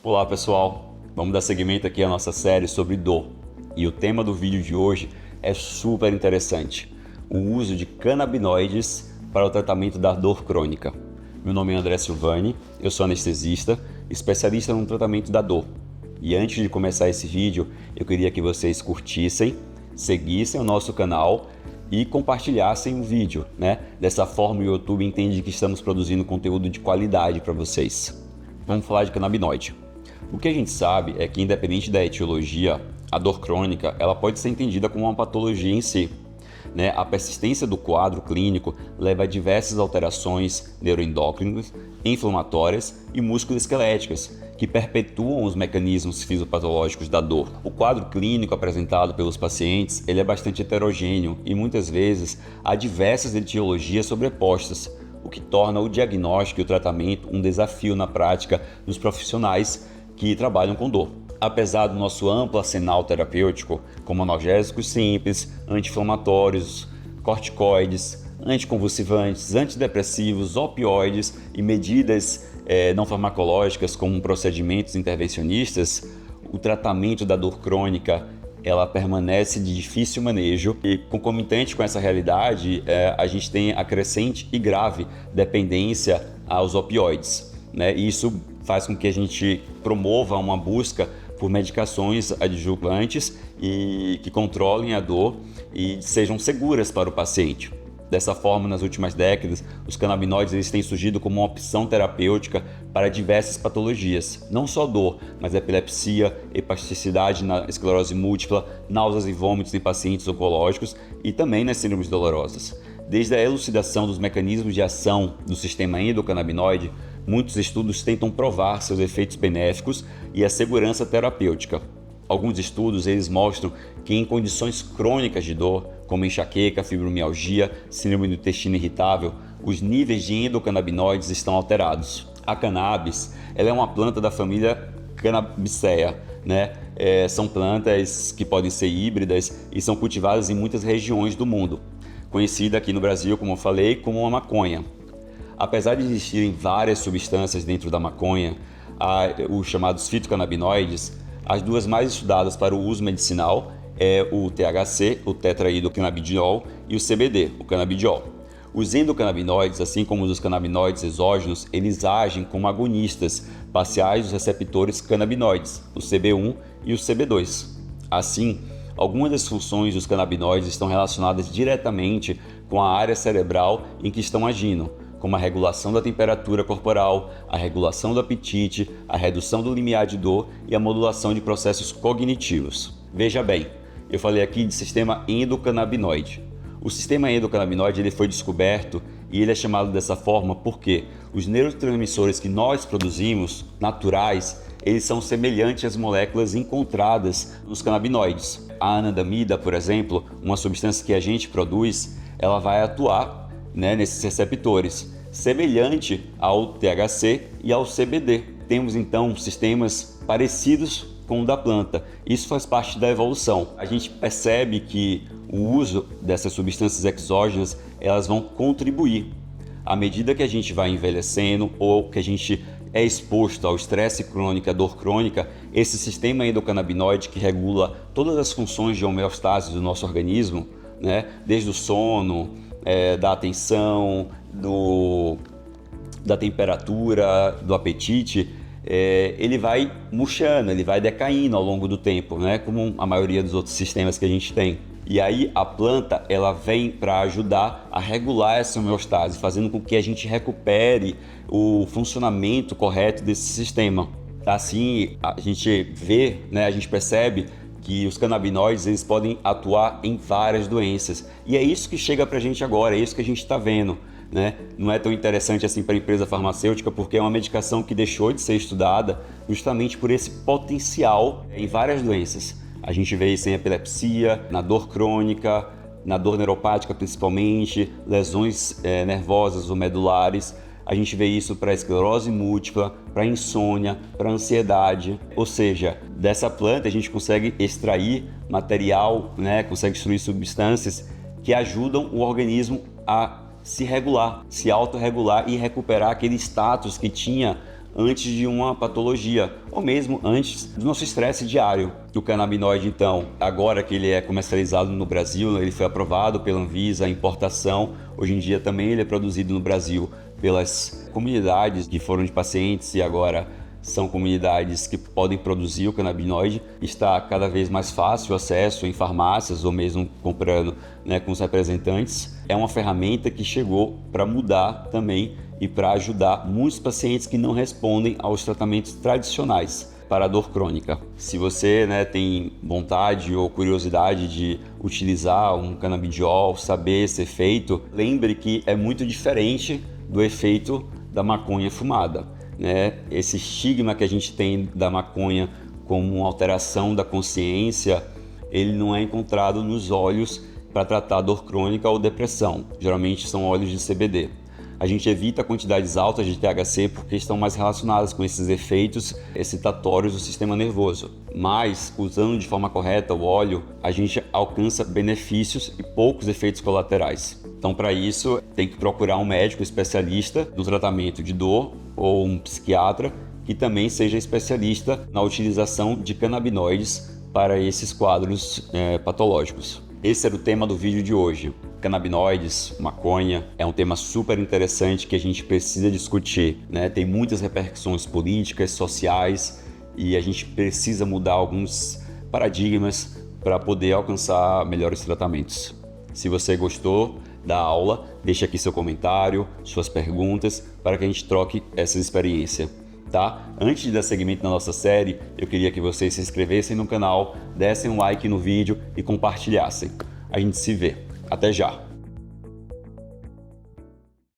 Olá pessoal, vamos dar seguimento aqui à nossa série sobre dor. E o tema do vídeo de hoje é super interessante: o uso de canabinoides para o tratamento da dor crônica. Meu nome é André Silvani, eu sou anestesista, especialista no tratamento da dor. E antes de começar esse vídeo, eu queria que vocês curtissem, seguissem o nosso canal e compartilhassem o vídeo, né? Dessa forma o YouTube entende que estamos produzindo conteúdo de qualidade para vocês. Vamos falar de canabinoide. O que a gente sabe é que, independente da etiologia, a dor crônica ela pode ser entendida como uma patologia em si. A persistência do quadro clínico leva a diversas alterações neuroendócrinas, inflamatórias e musculoesqueléticas, que perpetuam os mecanismos fisiopatológicos da dor. O quadro clínico apresentado pelos pacientes ele é bastante heterogêneo e muitas vezes há diversas etiologias sobrepostas, o que torna o diagnóstico e o tratamento um desafio na prática dos profissionais que trabalham com dor. Apesar do nosso amplo arsenal terapêutico, como analgésicos simples, anti-inflamatórios, corticoides, anticonvulsivantes, antidepressivos, opioides e medidas não farmacológicas como procedimentos intervencionistas, o tratamento da dor crônica ela permanece de difícil manejo e, concomitante com essa realidade, a gente tem a crescente e grave dependência aos opioides. E isso faz com que a gente promova uma busca por medicações adjuvantes e que controlem a dor e sejam seguras para o paciente. Dessa forma, nas últimas décadas, os canabinoides eles têm surgido como uma opção terapêutica para diversas patologias, não só dor, mas epilepsia, hepasticidade na esclerose múltipla, náuseas e vômitos em pacientes oncológicos e também nas síndromes dolorosas. Desde a elucidação dos mecanismos de ação do sistema endocannabinoide, muitos estudos tentam provar seus efeitos benéficos e a segurança terapêutica. Alguns estudos eles mostram que em condições crônicas de dor, como enxaqueca, fibromialgia, síndrome do intestino irritável, os níveis de endocannabinoides estão alterados. A cannabis ela é uma planta da família Cannabiceae, são plantas que podem ser híbridas e são cultivadas em muitas regiões do mundo, conhecida aqui no Brasil, como eu falei, como a maconha. Apesar de existirem várias substâncias dentro da maconha, os chamados fitocannabinoides, as duas mais estudadas para o uso medicinal é o THC, o tetraidrocannabinol, e o CBD, o canabidiol. Os endocannabinoides, assim como os canabinoides exógenos, eles agem como agonistas parciais dos receptores canabinoides, o CB1 e o CB2. Assim, algumas das funções dos canabinoides estão relacionadas diretamente com a área cerebral em que estão agindo, como a regulação da temperatura corporal, a regulação do apetite, a redução do limiar de dor e a modulação de processos cognitivos. Veja bem, eu falei aqui de sistema endocannabinoide. O sistema endocannabinoide ele foi descoberto e ele é chamado dessa forma porque os neurotransmissores que nós produzimos, naturais, eles são semelhantes às moléculas encontradas nos canabinoides. A anandamida, por exemplo, uma substância que a gente produz, ela vai atuar nesses receptores, semelhante ao THC e ao CBD. Temos então sistemas parecidos com o da planta. Isso faz parte da evolução. A gente percebe que o uso dessas substâncias exógenas elas vão contribuir. À medida que a gente vai envelhecendo ou que a gente é exposto ao estresse crônico, à dor crônica, esse sistema endocannabinoide que regula todas as funções de homeostase do nosso organismo, desde o sono, da atenção, da temperatura, do apetite, ele vai murchando, ele vai decaindo ao longo do tempo, como a maioria dos outros sistemas que a gente tem. E aí a planta ela vem para ajudar a regular essa homeostase, fazendo com que a gente recupere o funcionamento correto desse sistema. Assim a gente vê, a gente percebe que os canabinoides eles podem atuar em várias doenças. E é isso que chega para a gente agora, é isso que a gente está vendo. Não é tão interessante assim para a empresa farmacêutica porque é uma medicação que deixou de ser estudada justamente por esse potencial em várias doenças. A gente vê isso em epilepsia, na dor crônica, na dor neuropática principalmente, lesões nervosas ou medulares. A gente vê isso para esclerose múltipla, para insônia, para ansiedade. Ou seja, dessa planta a gente consegue extrair material, consegue extrair substâncias que ajudam o organismo a se regular, se autorregular e recuperar aquele status que tinha antes de uma patologia, ou mesmo antes do nosso estresse diário. O canabinoide, então, agora que ele é comercializado no Brasil, ele foi aprovado pela Anvisa, a importação, hoje em dia também ele é produzido no Brasil pelas comunidades que foram de pacientes e agora são comunidades que podem produzir o canabinoide. Está cada vez mais fácil o acesso em farmácias ou mesmo comprando, né, com os representantes. É uma ferramenta que chegou para mudar também e para ajudar muitos pacientes que não respondem aos tratamentos tradicionais para a dor crônica. Se você, né, tem vontade ou curiosidade de utilizar um canabidiol, saber esse efeito, lembre que é muito diferente do efeito da maconha fumada, né? Esse estigma que a gente tem da maconha como uma alteração da consciência, ele não é encontrado nos óleos para tratar dor crônica ou depressão. Geralmente são óleos de CBD. A gente evita quantidades altas de THC porque estão mais relacionadas com esses efeitos excitatórios do sistema nervoso. Mas, usando de forma correta o óleo, a gente alcança benefícios e poucos efeitos colaterais. Então, para isso, tem que procurar um médico especialista do tratamento de dor ou um psiquiatra que também seja especialista na utilização de canabinoides para esses quadros patológicos. Esse era o tema do vídeo de hoje. Canabinoides, maconha, é um tema super interessante que a gente precisa discutir, né? Tem muitas repercussões políticas, sociais e a gente precisa mudar alguns paradigmas para poder alcançar melhores tratamentos. Se você gostou da aula, deixe aqui seu comentário, suas perguntas, para que a gente troque essa experiência, tá? Antes de dar seguimento na nossa série, eu queria que vocês se inscrevessem no canal, dessem um like no vídeo e compartilhassem. A gente se vê. Até já!